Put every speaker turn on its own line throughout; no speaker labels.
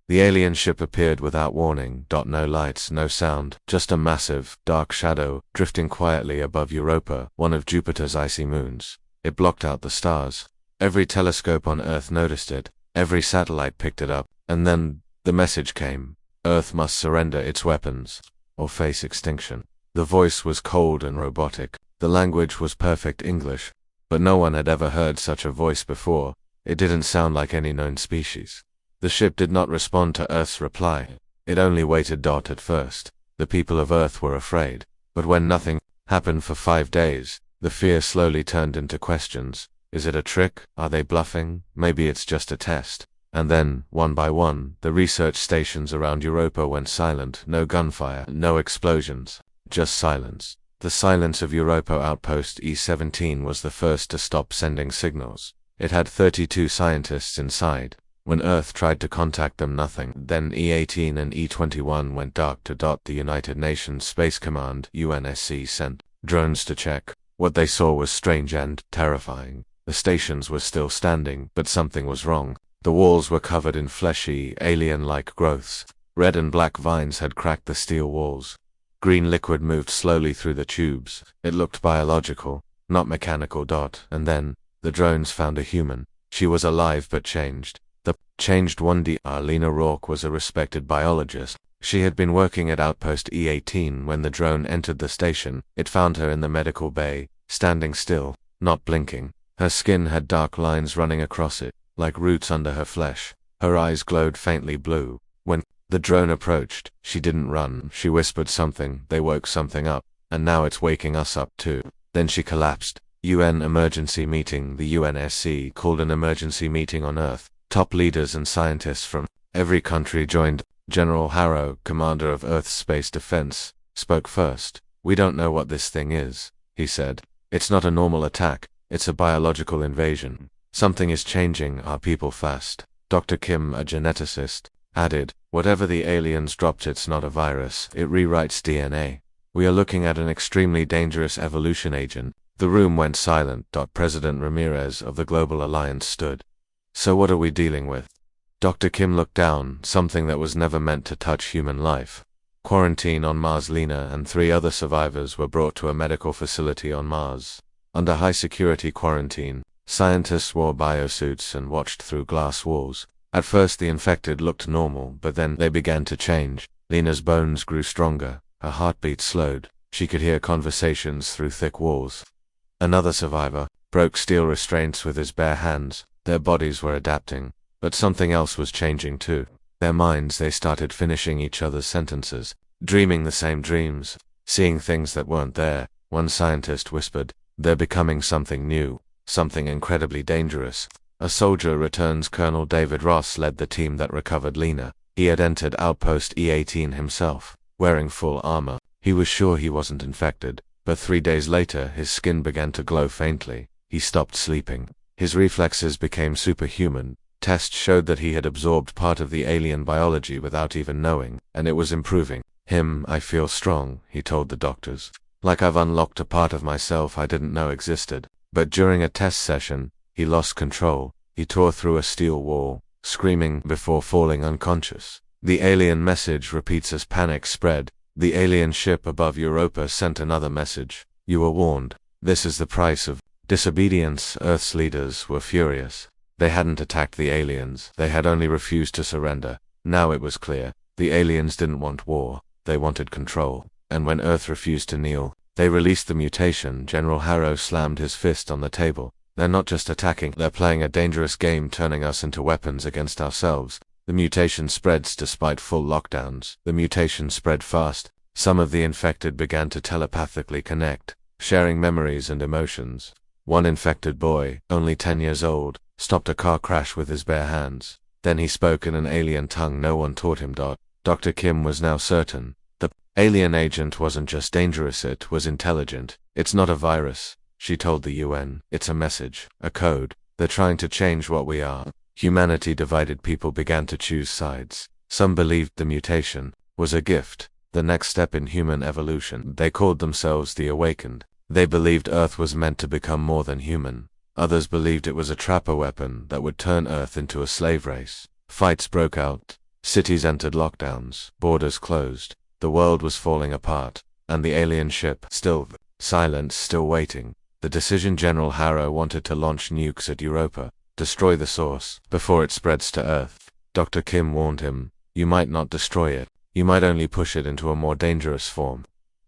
The alien ship appeared without warning. No lights, no sound, just a massive, dark shadow, drifting quietly above Europa, one of Jupiter's icy moons. It blocked out the stars. Every telescope on Earth noticed it. Every satellite picked it up. And then, the message came. Earth must surrender its weapons, or face extinction. The voice was cold and robotic. The language was perfect English. But no one had ever heard such a voice before. It didn't sound like any known species. The ship did not respond to Earth's reply. It only waited. At first, the people of Earth were afraid. But when nothing happened for 5 days, the fear slowly turned into questions. Is it a trick? Are they bluffing? Maybe it's just a test. And then, one by one, the research stations around Europa went silent. No gunfire, no explosions, just silence. The silence of Europa Outpost E-17 was the first to stop sending signals. It had 32 scientists inside. When Earth tried to contact them, nothing. Then E-18 and E-21 went dark. The United Nations Space Command (UNSC) sent drones to check. What they saw was strange and terrifying. The stations were still standing, but something was wrong. The walls were covered in fleshy, alien-like growths. Red and black vines had cracked the steel walls. Green liquid moved slowly through the tubes. It looked biological, not mechanical. And then, the drones found a human. She was alive but changed. The changed one. Lena Rourke was a respected biologist. She had been working at Outpost E-18 when the drone entered the station. It found her in the medical bay, standing still, not blinking. Her skin had dark lines running across it, like roots under her flesh. Her eyes glowed faintly blue. When the drone approached, she didn't run. She whispered something. They woke something up, and now it's waking us up too. Then she collapsed. UN emergency meeting. The UNSC called an emergency meeting on Earth. Top leaders and scientists from every country joined. General Harrow, commander of Earth's space defense, spoke first. We don't know what this thing is, he said. It's not a normal attack. It's a biological invasion. Something is changing our people fast. Dr. Kim, a geneticist, added, whatever the aliens dropped, it's not a virus. It rewrites DNA. We are looking at an extremely dangerous evolution agent. The room went silent. President Ramirez of the Global Alliance stood. So what are we dealing with? Dr. Kim looked down. Something that was never meant to touch human life. Quarantine on Mars. Lena and 3 other survivors were brought to a medical facility on Mars. Under high-security quarantine, scientists wore biosuits and watched through glass walls. At first the infected looked normal, but then they began to change. Lena's bones grew stronger. Her heartbeat slowed. She could hear conversations through thick walls. Another survivor broke steel restraints with his bare hands. Their bodies were adapting, but something else was changing too. Their minds, they started finishing each other's sentences, dreaming the same dreams, seeing things that weren't there. One scientist whispered, they're becoming something new, something incredibly dangerous. A soldier returns. Colonel David Ross led the team that recovered Lena. He had entered Outpost E-18 himself, wearing full armor. He was sure he wasn't infected, but 3 days later his skin began to glow faintly. He stopped sleeping. His reflexes became superhuman. Tests showed that he had absorbed part of the alien biology without even knowing, and it was improving him. I feel strong, he told the doctors. Like I've unlocked a part of myself I didn't know existed. But during a test session, he lost control. He tore through a steel wall, screaming before falling unconscious. The alien message repeats as panic spread. The alien ship above Europa sent another message. You were warned. This is the price of disobedience. Earth's leaders were furious. They hadn't attacked the aliens. They had only refused to surrender. Now it was clear. The aliens didn't want war. They wanted control. And when Earth refused to kneel, they released the mutation. General Harrow slammed his fist on the table. They're not just attacking, they're playing a dangerous game, turning us into weapons against ourselves. The mutation spreads despite full lockdowns. The mutation spread fast. Some of the infected began to telepathically connect, sharing memories and emotions. One infected boy, only 10 years old, stopped a car crash with his bare hands. Then he spoke in an alien tongue no one taught him. Dr. Kim was now certain. The alien agent wasn't just dangerous, it was intelligent. It's not a virus, she told the UN. It's a message, a code. They're trying to change what we are. Humanity divided. People began to choose sides. Some believed the mutation was a gift, the next step in human evolution. They called themselves the Awakened. They believed Earth was meant to become more than human. Others believed it was a trapper weapon that would turn Earth into a slave race. Fights broke out. Cities entered lockdowns, borders closed, the world was falling apart, and the alien ship, still silent, still waiting. The decision General Harrow wanted to launch nukes at Europa, destroy the source, before it spreads to Earth. Dr. Kim warned him, you might not destroy it, you might only push it into a more dangerous form.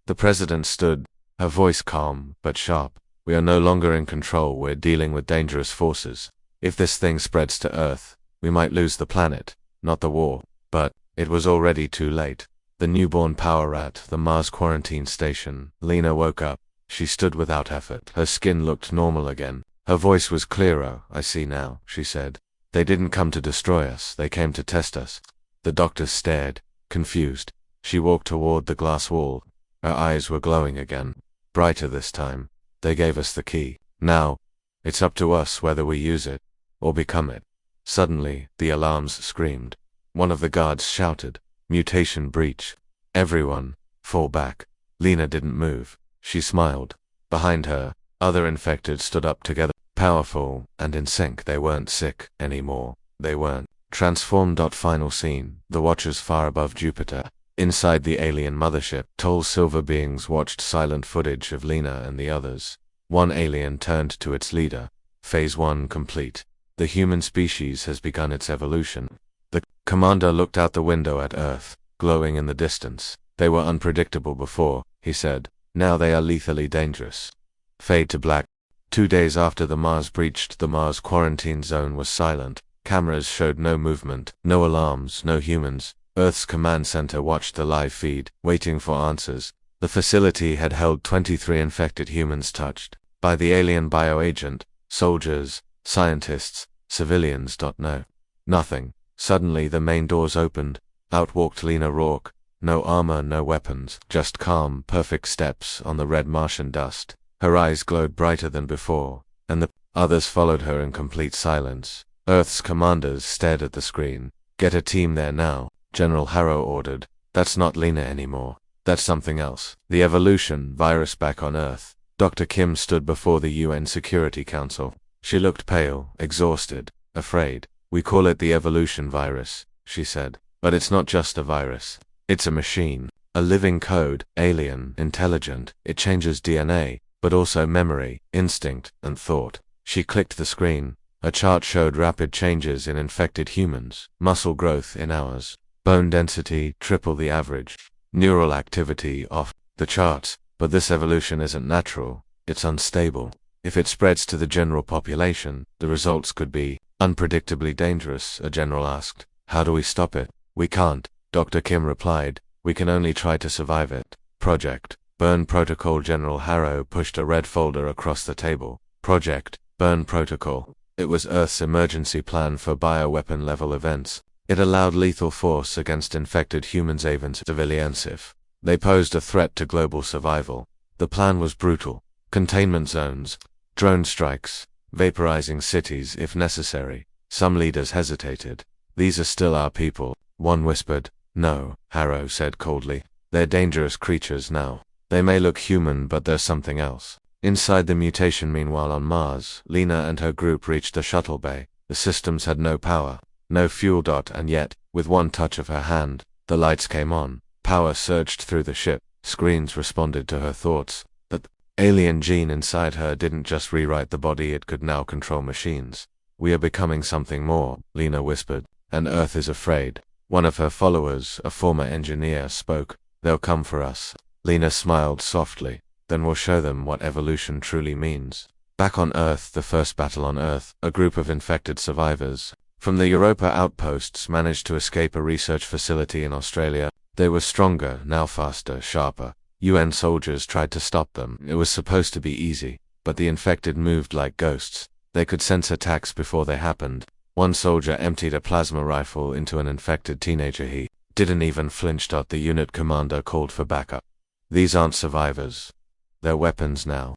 The president stood, her voice calm, but sharp. We are no longer in control, we're dealing with dangerous forces. If this thing spreads to Earth, we might lose the planet, not the war. But it was already too late. The newborn power at the Mars quarantine station. Lena woke up. She stood without effort. Her skin looked normal again. Her voice was clearer. I see now, she said. They didn't come to destroy us, they came to test us. The doctors stared, confused. She walked toward the glass wall. Her eyes were glowing again, brighter this time. They gave us the key. Now, it's up to us whether we use it, or become it. Suddenly, the alarms screamed. One of the guards shouted, mutation breach. Everyone, fall back. Lena didn't move. She smiled. Behind her, other infected stood up together, powerful and in sync. They weren't sick anymore. They weren't transformed. Final scene. The Watchers far above Jupiter. Inside the alien mothership, tall silver beings watched silent footage of Lena and the others. One alien turned to its leader. Phase 1 complete. The human species has begun its evolution. The commander looked out the window at Earth, glowing in the distance. They were unpredictable before, he said. Now they are lethally dangerous. Fade to black. 2 days after the Mars breached, the Mars quarantine zone was silent. Cameras showed no movement, no alarms, no humans. Earth's command center watched the live feed, waiting for answers. The facility had held 23 infected humans touched by the alien bioagent. Soldiers, scientists, civilians. No. Nothing. Suddenly the main doors opened. Out walked Lena Rourke. No armor, no weapons, just calm, perfect steps on the red Martian dust. Her eyes glowed brighter than before, and the others followed her in complete silence. Earth's commanders stared at the screen. Get a team there now, General Harrow ordered. That's not Lena anymore. That's something else. The evolution virus back on Earth. Dr. Kim stood before the UN Security Council. She looked pale, exhausted, afraid. We call it the evolution virus, she said. But it's not just a virus. It's a machine, a living code, alien, intelligent. It changes DNA, but also memory, instinct, and thought. She clicked the screen. A chart showed rapid changes in infected humans, muscle growth in hours, bone density triple the average, neural activity off the charts. But this evolution isn't natural, it's unstable. If it spreads to the general population, the results could be unpredictably dangerous, a general asked. How do we stop it? We can't, Dr. Kim replied. We can only try to survive it. Project Burn Protocol. General Harrow pushed a red folder across the table. Project Burn Protocol. It was Earth's emergency plan for bioweapon level events. It allowed lethal force against infected humans, even civilians if they posed a threat to global survival. The plan was brutal. Containment zones, drone strikes, vaporizing cities if necessary. Some leaders hesitated. These are still our people, one whispered. No, Harrow said coldly. They're dangerous creatures now. They may look human, but they're something else. Inside the mutation, meanwhile, on Mars, Lena and her group reached the shuttle bay. The systems had no power, no fuel. And yet, with one touch of her hand, the lights came on. Power surged through the ship. Screens responded to her thoughts. But the alien gene inside her didn't just rewrite the body, it could now control machines. We are becoming something more, Lena whispered, and Earth is afraid. One of her followers, a former engineer, spoke. They'll come for us. Lena smiled softly. Then we'll show them what evolution truly means. Back on Earth, the first battle on Earth, a group of infected survivors from the Europa outposts managed to escape a research facility in Australia. They were stronger, now faster, sharper. UN soldiers tried to stop them. It was supposed to be easy, but the infected moved like ghosts. They could sense attacks before they happened. One soldier emptied a plasma rifle into an infected teenager. He didn't even flinch. The unit commander called for backup. These aren't survivors. They're weapons now.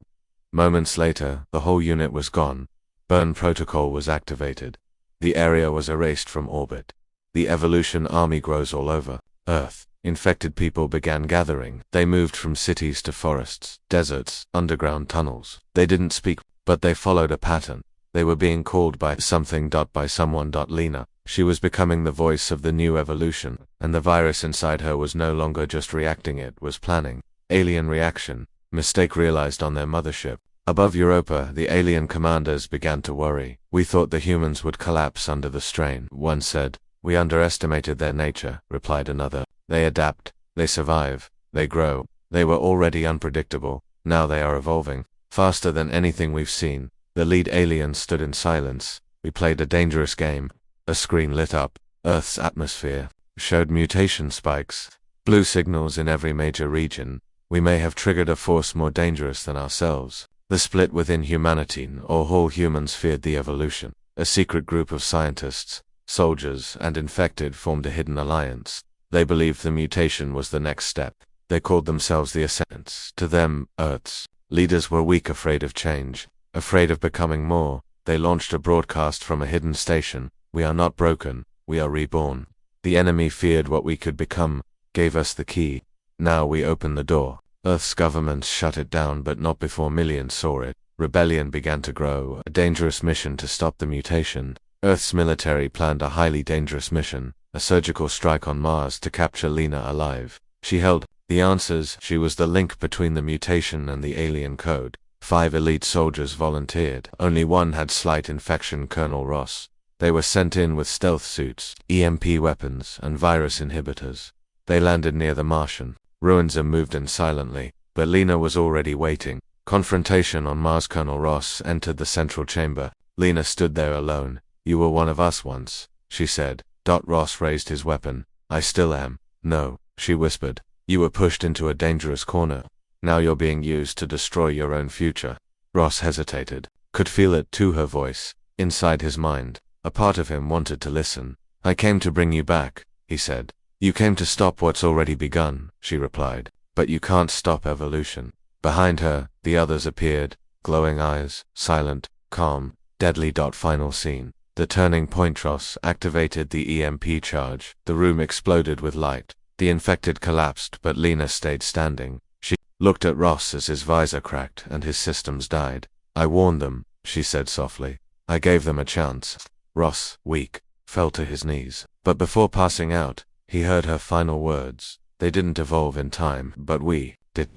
Moments later, the whole unit was gone. Burn Protocol was activated. The area was erased from orbit. The evolution army grows all over Earth. Infected people began gathering. They moved from cities to forests, deserts, underground tunnels. They didn't speak, but they followed a pattern. They were being called by something. By someone. Lena She was becoming the voice of the new evolution, and the virus inside her was no longer just reacting, it was planning. Alien reaction. Mistake realized on their mothership. Above Europa, the alien commanders began to worry. We thought the humans would collapse under the strain, one said. We underestimated their nature, replied another. They adapt, they survive, they grow. They were already unpredictable, now they are evolving, faster than anything we've seen. The lead alien stood in silence. We played a dangerous game. A screen lit up. Earth's atmosphere showed mutation spikes, blue signals in every major region. We may have triggered a force more dangerous than ourselves. The split within humanity, or all humans feared the evolution. A secret group of scientists, soldiers, and infected formed a hidden alliance. They believed the mutation was the next step. They called themselves the Ascendants. To them, Earth's leaders were weak, afraid of change, afraid of becoming more. They launched a broadcast from a hidden station. We are not broken, we are reborn. The enemy feared what we could become, gave us the key. Now we open the door. Earth's government shut it down, but not before millions saw it. Rebellion began to grow, a dangerous mission to stop the mutation. Earth's military planned a highly dangerous mission, a surgical strike on Mars to capture Lena alive. She held the answers. She was the link between the mutation and the alien code. 5 elite soldiers volunteered. Only one had slight infection, Colonel Ross. They were sent in with stealth suits, EMP weapons, and virus inhibitors. They landed near the Martian. Ruins moved in silently, but Lena was already waiting. Confrontation on Mars. Colonel Ross entered the central chamber. Lena stood there alone. You were one of us once, she said. Ross raised his weapon. I still am. No, she whispered. You were pushed into a dangerous corner. Now you're being used to destroy your own future. Ross hesitated, could feel it to her voice. Inside his mind, a part of him wanted to listen. I came to bring you back, he said. You came to stop what's already begun, she replied. But you can't stop evolution. Behind her, the others appeared, glowing eyes, silent, calm, deadly. Final scene. The turning point. Ross activated the EMP charge. The room exploded with light. The infected collapsed, but Lena stayed standing. She looked at Ross as his visor cracked and his systems died. I warned them, she said softly. I gave them a chance. Ross, weak, fell to his knees. But before passing out, he heard her final words. They didn't evolve in time, but we did.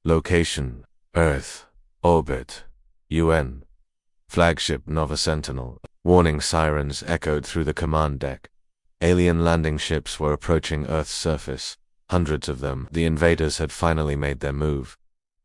Location: Earth. Orbit: UN. Flagship Nova Sentinel. Warning sirens echoed through the command deck. Alien landing ships were approaching Earth's surface. Hundreds of them. The invaders had finally made their move.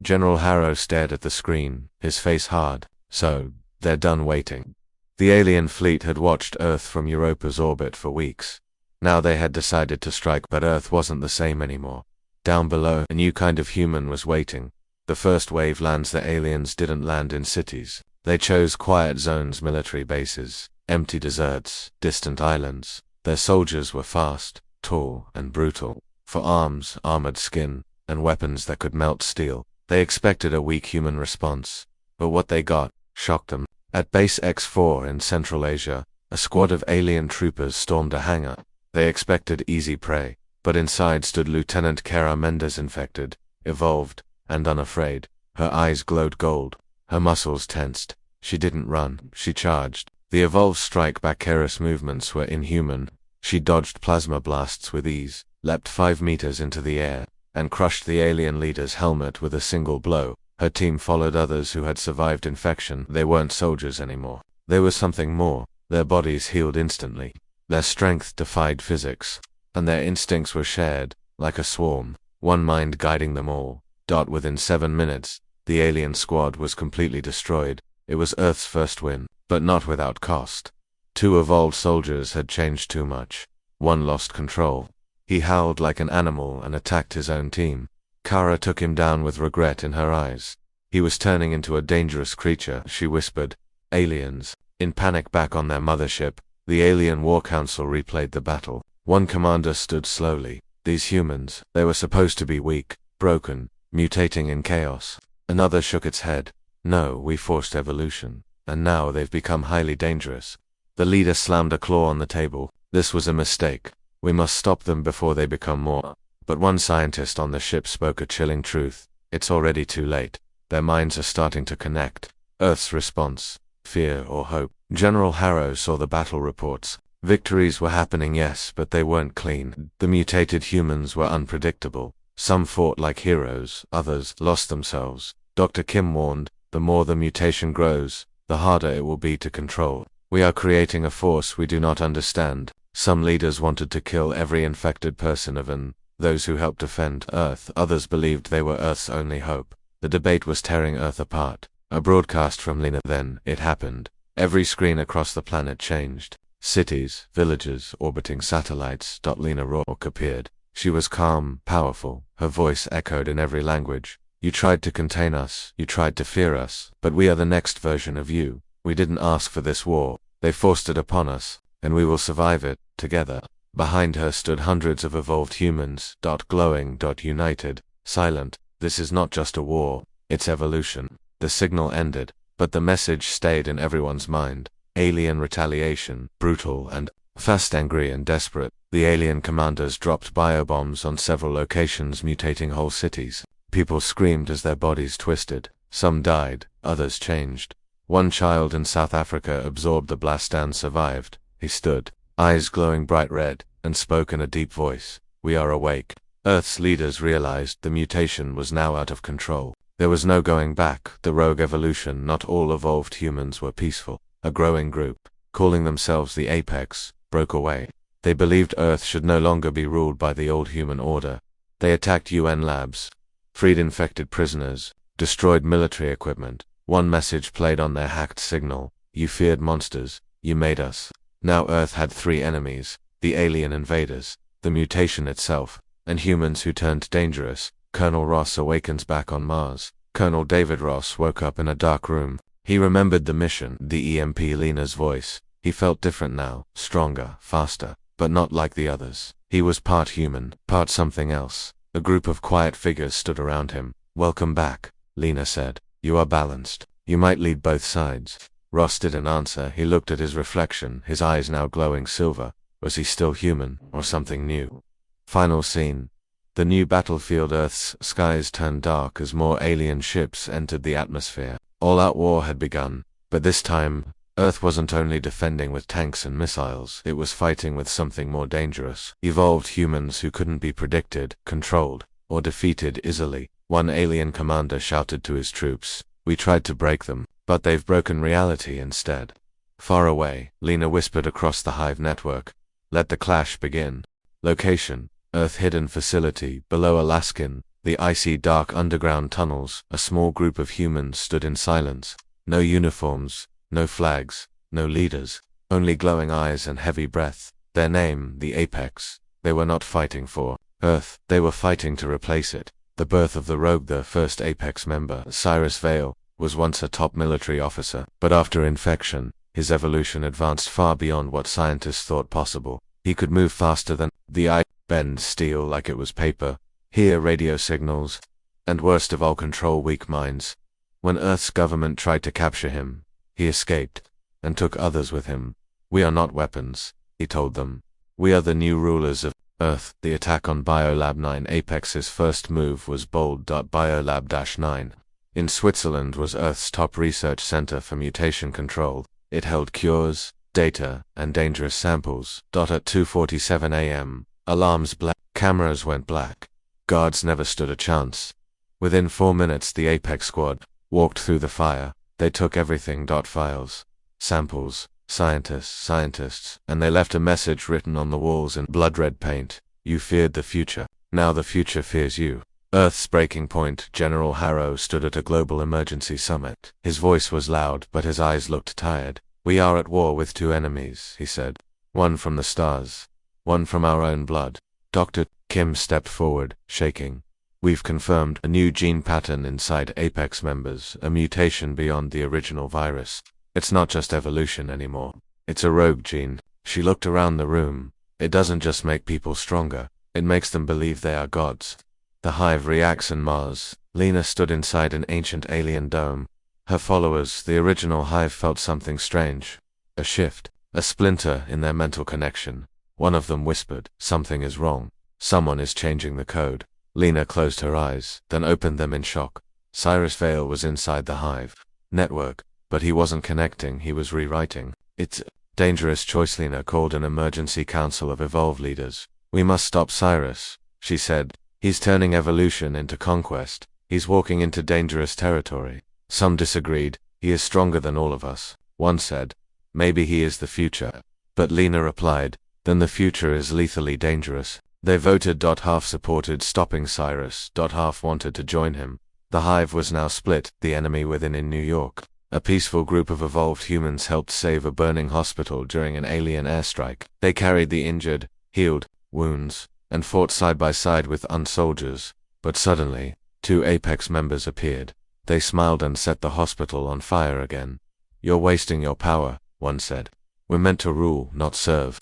General Harrow stared at the screen, his face hard. So, they're done waiting. The alien fleet had watched Earth from Europa's orbit for weeks. Now they had decided to strike, but Earth wasn't the same anymore. Down below, a new kind of human was waiting. The first wave lands. The aliens didn't land in cities. They chose quiet zones, military bases, empty deserts, distant islands. Their soldiers were fast, tall, and brutal. For arms, armored skin, and weapons that could melt steel. They expected a weak human response. But what they got shocked them. At Base X4 in Central Asia, a squad of alien troopers stormed a hangar. They expected easy prey, but inside stood Lieutenant Kara Mendes, infected, evolved, and unafraid. Her eyes glowed gold, her muscles tensed. She didn't run, she charged. The evolved strike back. Kara's movements were inhuman. She dodged plasma blasts with ease, leapt 5 meters into the air, and crushed the alien leader's helmet with a single blow. Her team followed others who had survived infection. They weren't soldiers anymore. They were something more. Their bodies healed instantly. Their strength defied physics, and their instincts were shared, like a swarm, one mind guiding them all. Within 7 minutes, the alien squad was completely destroyed. It was Earth's first win, but not without cost. 2 evolved soldiers had changed too much. One lost control. He howled like an animal and attacked his own team. Kara took him down with regret in her eyes. He was turning into a dangerous creature, she whispered. Aliens. In panic back on their mothership, the Alien War Council replayed the battle. One commander stood slowly. These humans, they were supposed to be weak, broken, mutating in chaos. Another shook its head. No, we forced evolution, and now they've become highly dangerous. The leader slammed a claw on the table. This was a mistake. We must stop them before they become more. But one scientist on the ship spoke a chilling truth. It's already too late. Their minds are starting to connect. Earth's response: fear or hope. General Harrow saw the battle reports. Victories were happening, yes, but they weren't clean. The mutated humans were unpredictable. Some fought like heroes, others lost themselves. Dr. Kim warned, the more the mutation grows, the harder it will be to control. We are creating a force we do not understand. Some leaders wanted to kill every infected person, even those who helped defend Earth. Others believed they were Earth's only hope. The debate was tearing Earth apart. A broadcast from Lena. Then it happened. Every screen across the planet changed. Cities, villages, orbiting satellites. Lena Rourke appeared. She was calm, powerful. Her voice echoed in every language. You tried to contain us, you tried to fear us, but we are the next version of you. We didn't ask for this war. They forced it upon us, and we will survive it, together. Behind her stood hundreds of evolved humans, glowing, united, silent. This is not just a war, it's evolution. The signal ended, but the message stayed in everyone's mind. Alien retaliation, brutal and fast, angry and desperate. The alien commanders dropped biobombs on several locations, mutating whole cities. People screamed as their bodies twisted. Some died, others changed. One child in South Africa absorbed the blast and survived. He stood, eyes glowing bright red, and spoke in a deep voice. We are awake. Earth's leaders realized the mutation was now out of control. There was no going back. The rogue evolution. Not all evolved humans were peaceful. A growing group, calling themselves the Apex, broke away. They believed Earth should no longer be ruled by the old human order. They attacked UN labs, freed infected prisoners, destroyed military equipment. One message played on their hacked signal: you feared monsters, you made us. Now Earth had three enemies: the alien invaders, the mutation itself, and humans who turned dangerous. Colonel Ross awakens back on Mars. Colonel David Ross woke up in a dark room. He remembered the mission, the EMP. Lena's voice. He felt different now, stronger, faster, but not like the others. He was part human, part something else. A group of quiet figures stood around him. Welcome back, Lena said. You are balanced. You might lead both sides. Ross didn't answer. He looked at his reflection, his eyes now glowing silver. Was he still human, or something new? Final scene. The new battlefield. Earth's skies turned dark as more alien ships entered the atmosphere. All-out war had begun, but this time, Earth wasn't only defending with tanks and missiles, it was fighting with something more dangerous. Evolved humans who couldn't be predicted, controlled, or defeated easily. One alien commander shouted to his troops, we tried to break them, but they've broken reality instead. Far away, Lena whispered across the Hive network, let the clash begin. Location, Earth hidden facility, below Alaskan. The icy dark underground tunnels. A small group of humans stood in silence. No uniforms, no flags, no leaders, only glowing eyes and heavy breath. Their name, the Apex. They were not fighting for Earth, they were fighting to replace it. The birth of the Rogue. The first Apex member, Cyrus Vale, was once a top military officer, but after infection, his evolution advanced far beyond what scientists thought possible. He could move faster than the eye, bend steel like it was paper, hear radio signals, and worst of all, control weak minds. When Earth's government tried to capture him, he escaped, and took others with him. We are not weapons, he told them. We are the new rulers of Earth. The attack on Biolab 9. Apex's first move was bold. Biolab-9 in Switzerland was Earth's top research center for mutation control. It held cures, data, and dangerous samples. At 2:47 a.m., alarms black, cameras went black. Guards never stood a chance. Within 4 minutes the Apex squad walked through the fire. They took everything. Files, samples, scientists, and they left a message written on the walls in blood-red paint. You feared the future. Now the future fears you. Earth's breaking point. General Harrow stood at a global emergency summit. His voice was loud, but his eyes looked tired. We are at war with two enemies, he said. One from the stars, one from our own blood. Dr. Kim stepped forward, shaking. We've confirmed a new gene pattern inside Apex members, a mutation beyond the original virus. It's not just evolution anymore. It's a rogue gene. She looked around the room. It doesn't just make people stronger, it makes them believe they are gods. The Hive reacts in Mars. Lena stood inside an ancient alien dome. Her followers, the original Hive, felt something strange. A shift, a splinter in their mental connection. One of them whispered, something is wrong. Someone is changing the code. Lena closed her eyes, then opened them in shock. Cyrus Vale was inside the Hive network, but he wasn't connecting, he was rewriting. It's Dangerous choice. Lena called an emergency council of evolved leaders. We must stop Cyrus, she said. He's turning evolution into conquest. He's walking into dangerous territory. Some disagreed. He is stronger than all of us, one said. Maybe he is the future. But Lena replied, then the future is lethally dangerous. They voted. Half supported stopping Cyrus. Half wanted to join him. The hive was now split, the enemy within in New York. A peaceful group of evolved humans helped save a burning hospital during an alien airstrike. They carried the injured, healed wounds, and fought side by side with soldiers. But suddenly, 2 Apex members appeared. They smiled and set the hospital on fire again. You're wasting your power, one said. We're meant to rule, not serve.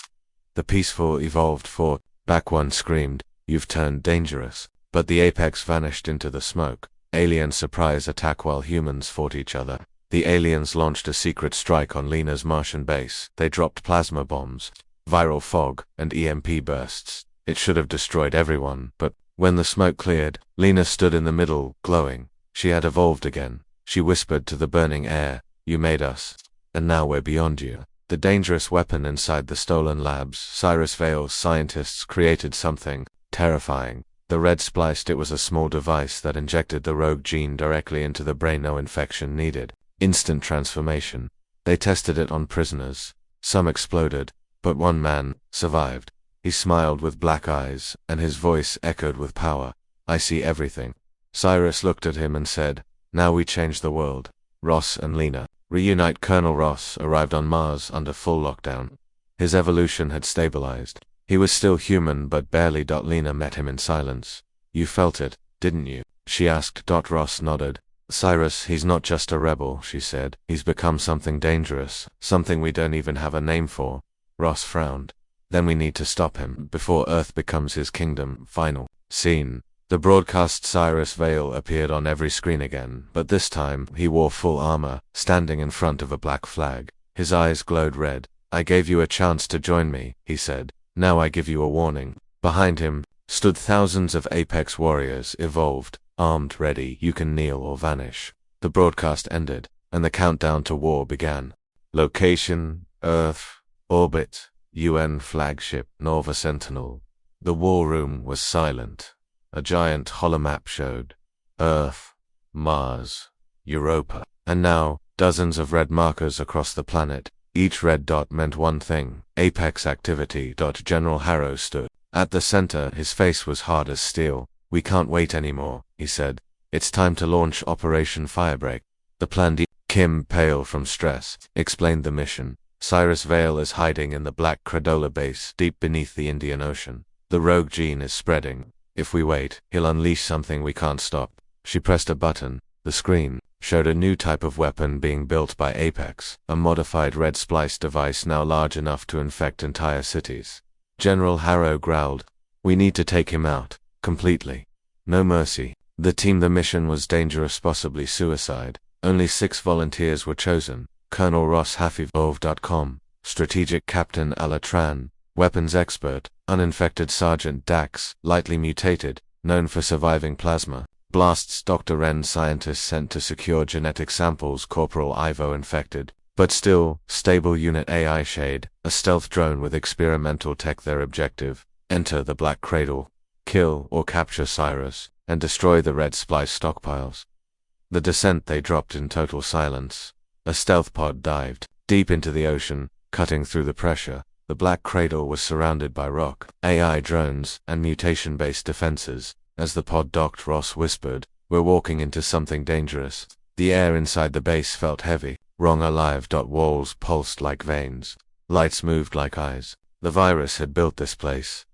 The peaceful evolved fought back. One screamed, you've turned dangerous. But the Apex vanished into the smoke. Alien surprise attack. While humans fought each other, the aliens launched a secret strike on Lena's Martian base. They dropped plasma bombs, viral fog, and EMP bursts. It should have destroyed everyone, but when the smoke cleared, Lena stood in the middle, glowing. She had evolved again. She whispered to the burning air, you made us, and now we're beyond you. The dangerous weapon inside the stolen labs. Cyrus Vale's scientists created something terrifying. The red spliced. It was a small device that injected the rogue gene directly into the brain. No infection needed. Instant transformation. They tested it on prisoners. Some exploded, but one man survived. He smiled with black eyes, and his voice echoed with power. I see everything. Cyrus looked at him and said, now we change the world. Ross and Lena reunite. Colonel Ross arrived on Mars under full lockdown. His evolution had stabilized. He was still human but barely. Lena met him in silence. You felt it, didn't you? She asked. Ross nodded. Cyrus, he's not just a rebel, she said. He's become something dangerous, something we don't even have a name for. Ross frowned. Then we need to stop him, before Earth becomes his kingdom. Final scene. The broadcast. Cyrus Vale appeared on every screen again, but this time, he wore full armor, standing in front of a black flag. His eyes glowed red. I gave you a chance to join me, he said. Now I give you a warning. Behind him stood thousands of Apex warriors, evolved, armed, ready. You can kneel or vanish. The broadcast ended, and the countdown to war began. Location, Earth, orbit, UN flagship, Nova Sentinel. The war room was silent. A giant holomap showed Earth, Mars, Europa, and now dozens of red markers across the planet. Each red dot meant one thing, Apex activity. General Harrow stood at the center. His face was hard as steel. We can't wait anymore, he said. It's time to launch Operation Firebreak. The plan D. Kim, pale from stress, explained the mission. Cyrus Vale is hiding in the Black Credola base deep beneath the Indian Ocean. The rogue gene is spreading. If we wait, he'll unleash something we can't stop. She pressed a button. The screen showed a new type of weapon being built by Apex, a modified red splice device now large enough to infect entire cities. General Harrow growled, we need to take him out, completely. No mercy. The mission was dangerous, possibly suicide. Only 6 volunteers were chosen. Colonel Ross HFY.com, Strategic Captain Alatran, Weapons Expert, Uninfected Sergeant Dax, lightly mutated, known for surviving plasma blasts. Dr. Wren, scientist sent to secure genetic samples. Corporal Ivo, infected, but still, stable unit. AI Shade, a stealth drone with experimental tech. Their objective, enter the Black Cradle, kill or capture Cyrus, and destroy the red splice stockpiles. The descent. They dropped in total silence. A stealth pod dived deep into the ocean, cutting through the pressure. The Black Cradle was surrounded by rock, AI drones, and mutation-based defenses. As the pod docked, Ross whispered, we're walking into something dangerous. The air inside the base felt heavy. Wrong alive. Walls pulsed like veins. Lights moved like eyes. The virus had built this place.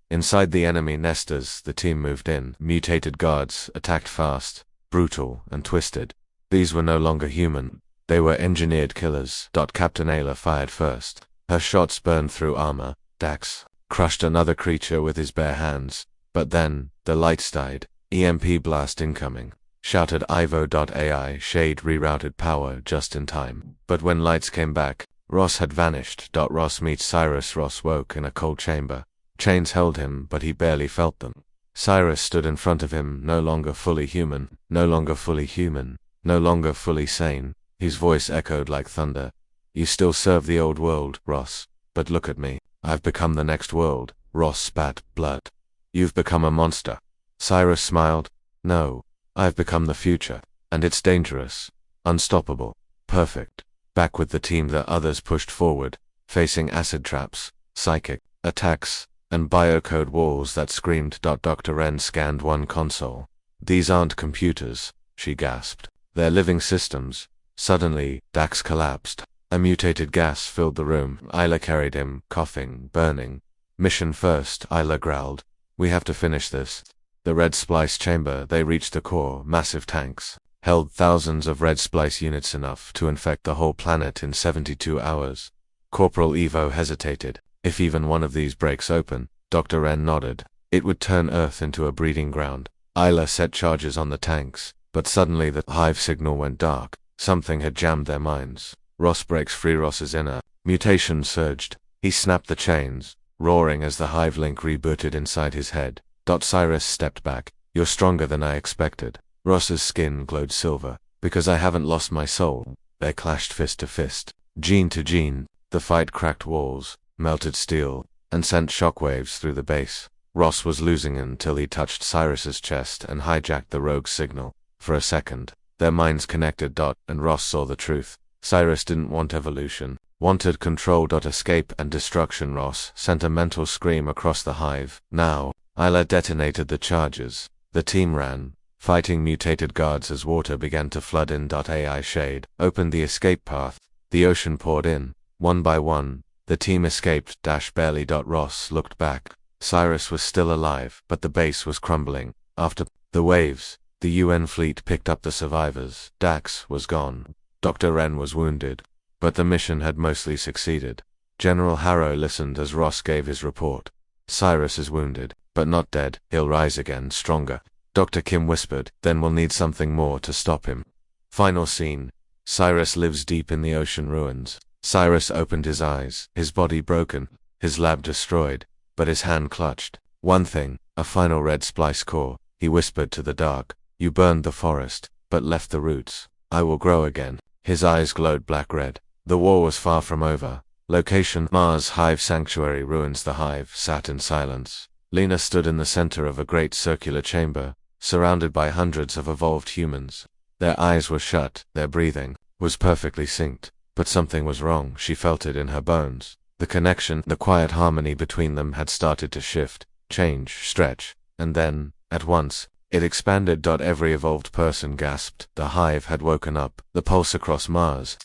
Inside the enemy nesters, the team moved in. Mutated guards, attacked fast, brutal, and twisted. These were no longer human. They were engineered killers. Captain Ayla fired first. Her shots burned through armor. Dax crushed another creature with his bare hands. But then, the lights died. EMP blast incoming, shouted Ivo. AI Shade rerouted power just in time. But when lights came back, Ross had vanished. Ross meets Cyrus. Ross woke in a cold chamber. Chains held him, but he barely felt them. Cyrus stood in front of him, no longer fully human, no longer fully human, no longer fully sane. His voice echoed like thunder. You still serve the old world, Ross. But look at me. I've become the next world. Ross spat blood. You've become a monster. Cyrus smiled. No. I've become the future. And it's dangerous. Unstoppable. Perfect. Back with the team, the others pushed forward, facing acid traps, psychic attacks, and biocode walls that screamed. Dr. Wren scanned one console. These aren't computers, she gasped. They're living systems. Suddenly, Dax collapsed. A mutated gas filled the room. Isla carried him, coughing, burning. Mission first, Isla growled. We have to finish this. The red splice chamber, they reached the core, massive tanks. Held thousands of red splice units, enough to infect the whole planet in 72 hours. Corporal Evo hesitated. If even one of these breaks open, Dr. Wren nodded. It would turn Earth into a breeding ground. Isla set charges on the tanks, but suddenly the hive signal went dark. Something had jammed their minds. Ross breaks free. Ross's inner mutation surged. He snapped the chains, roaring as the hive link rebooted inside his head. Cyrus stepped back. You're stronger than I expected. Ross's skin glowed silver. Because I haven't lost my soul. They clashed fist to fist, gene to gene. The fight cracked walls, melted steel, and sent shockwaves through the base. Ross was losing until he touched Cyrus's chest and hijacked the rogue's signal. For a second, their minds connected. And Ross saw the truth. Cyrus didn't want evolution, wanted control. Escape and destruction. Ross sent a mental scream across the hive. Now, Isla detonated the charges. The team ran, fighting mutated guards as water began to flood in. AI shade opened the escape path. The ocean poured in. One by one, the team escaped. Barely. Ross looked back. Cyrus was still alive, but the base was crumbling. After the waves, the UN fleet picked up the survivors. Dax was gone. Dr. Wren was wounded, but the mission had mostly succeeded. General Harrow listened as Ross gave his report. Cyrus is wounded, but not dead. He'll rise again, stronger. Dr. Kim whispered, then we'll need something more to stop him. Final scene. Cyrus lives deep in the ocean ruins. Cyrus opened his eyes, his body broken, his lab destroyed, but his hand clutched. One thing, a final red splice core. He whispered to the dark. You burned the forest, but left the roots. I will grow again. His eyes glowed black-red. The war was far from over. Location: Mars Hive Sanctuary ruins. The hive sat in silence. Lena stood in the center of a great circular chamber, surrounded by hundreds of evolved humans. Their eyes were shut, their breathing was perfectly synced. But something was wrong. She felt it in her bones. The connection, the quiet harmony between them had started to shift, change, stretch, and then, at once, it expanded. Every evolved person gasped. The hive had woken up. The pulse across Mars,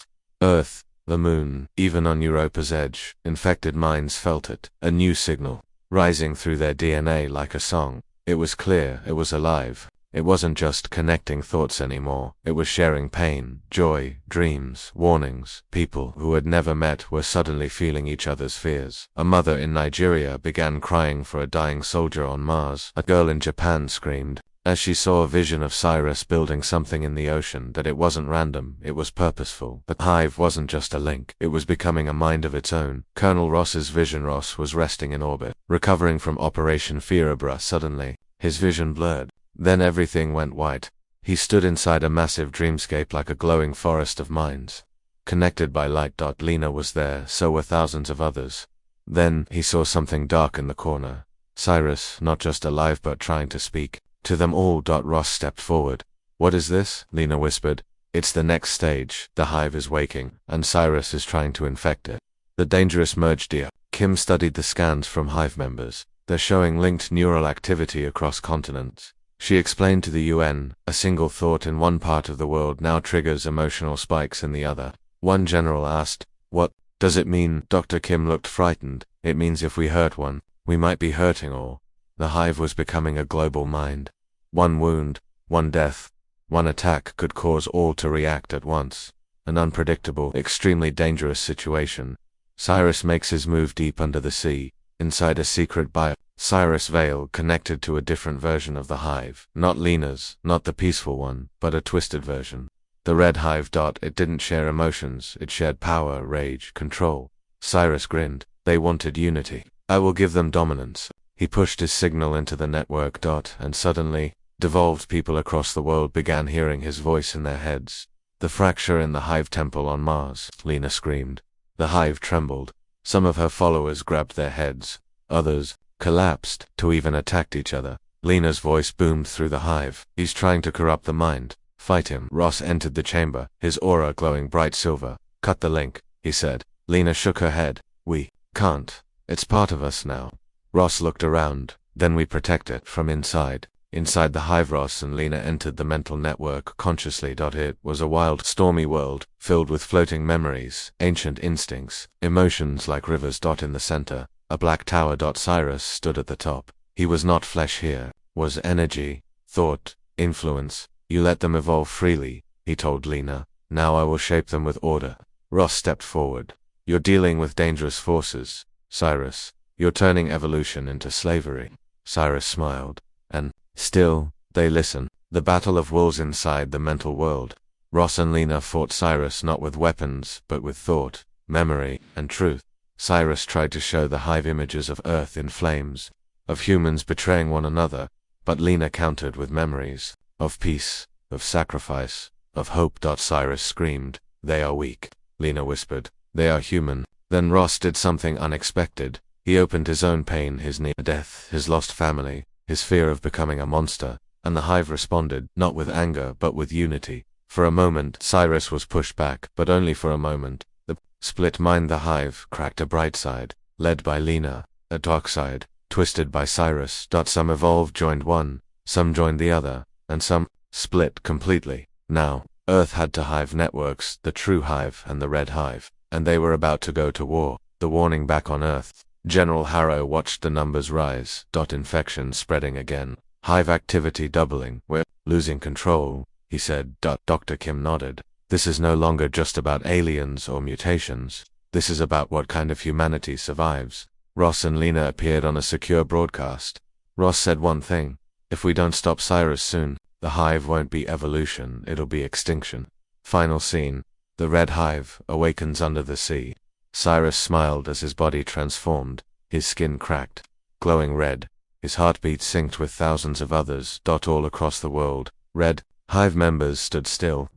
Earth, the moon, even on Europa's edge, infected minds felt it. A new signal, rising through their DNA like a song. It was clear, it was alive. It wasn't just connecting thoughts anymore. It was sharing pain, joy, dreams, warnings. People who had never met were suddenly feeling each other's fears. A mother in Nigeria began crying for a dying soldier on Mars. A girl in Japan screamed as she saw a vision of Cyrus building something in the ocean. That it wasn't random, it was purposeful. The hive wasn't just a link, it was becoming a mind of its own. Colonel Ross's vision. Ross was resting in orbit, recovering from Operation Fearabra. Suddenly, his vision blurred. Then everything went white. He stood inside a massive dreamscape like a glowing forest of minds, connected by light. Lena was there, so were thousands of others. Then, he saw something dark in the corner. Cyrus, not just alive but trying to speak to them all. Ross stepped forward. What is this? Lena whispered. It's the next stage. The hive is waking, and Cyrus is trying to infect it. The dangerous merge. Kim studied the scans from hive members. They're showing linked neural activity across continents. She explained to the UN, a single thought in one part of the world now triggers emotional spikes in the other. One general asked, what does it mean? Dr. Kim looked frightened. It means if we hurt one, we might be hurting all. The hive was becoming a global mind. One wound, one death, one attack could cause all to react at once. An unpredictable, extremely dangerous situation. Cyrus makes his move deep under the sea, inside a secret Cyrus veil connected to a different version of the hive. Not Lena's, not the peaceful one, but a twisted version. The red hive. It didn't share emotions, it shared power, rage, control. Cyrus grinned. They wanted unity. I will give them dominance. He pushed his signal into the network. And suddenly, devolved people across the world began hearing his voice in their heads. The fracture in the Hive temple on Mars, Lena screamed. The Hive trembled. Some of her followers grabbed their heads. Others collapsed, to even attacked each other. Lena's voice boomed through the Hive. He's trying to corrupt the mind. Fight him. Ross entered the chamber, his aura glowing bright silver. Cut the link, he said. Lena shook her head. We can't. It's part of us now. Ross looked around. Then we protect it from inside. Inside the Hive, Ross and Lena entered the mental network consciously. It was a wild, stormy world, filled with floating memories, ancient instincts, emotions like rivers. In the center, a black tower. Cyrus stood at the top. He was not flesh here, was energy, thought, influence. You let them evolve freely, he told Lena. Now I will shape them with order. Ross stepped forward. You're dealing with dangerous forces, Cyrus. You're turning evolution into slavery. Cyrus smiled. And still, they listen. The battle of wolves inside the mental world. Ross and Lena fought Cyrus not with weapons, but with thought, memory, and truth. Cyrus tried to show the Hive images of Earth in flames, of humans betraying one another, but Lena countered with memories, of peace, of sacrifice, of hope. Cyrus screamed. They are weak. Lena whispered. They are human. Then Ross did something unexpected. He opened his own pain, his near death, his lost family, his fear of becoming a monster, and the Hive responded, not with anger but with unity. For a moment, Cyrus was pushed back, but only for a moment. The split mind. The Hive cracked a bright side, led by Lena, a dark side, twisted by Cyrus. Some evolved, joined one, some joined the other, and some split completely. Now, Earth had two Hive networks, the True Hive and the Red Hive, and they were about to go to war. The warning back on Earth. General Harrow watched the numbers rise. Infection spreading again. Hive activity doubling. We're losing control, he said. Dr. Kim nodded. This is no longer just about aliens or mutations. This is about what kind of humanity survives. Ross and Lena appeared on a secure broadcast. Ross said one thing. If we don't stop Cyrus soon, the Hive won't be evolution, it'll be extinction. Final scene. The Red Hive awakens under the sea. Cyrus smiled as his body transformed, his skin cracked, glowing red, his heartbeat synced with thousands of others. All across the world, Red Hive members stood still.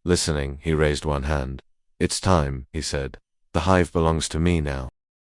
Listening, he raised one hand. It's time, he said. The Hive belongs to me now.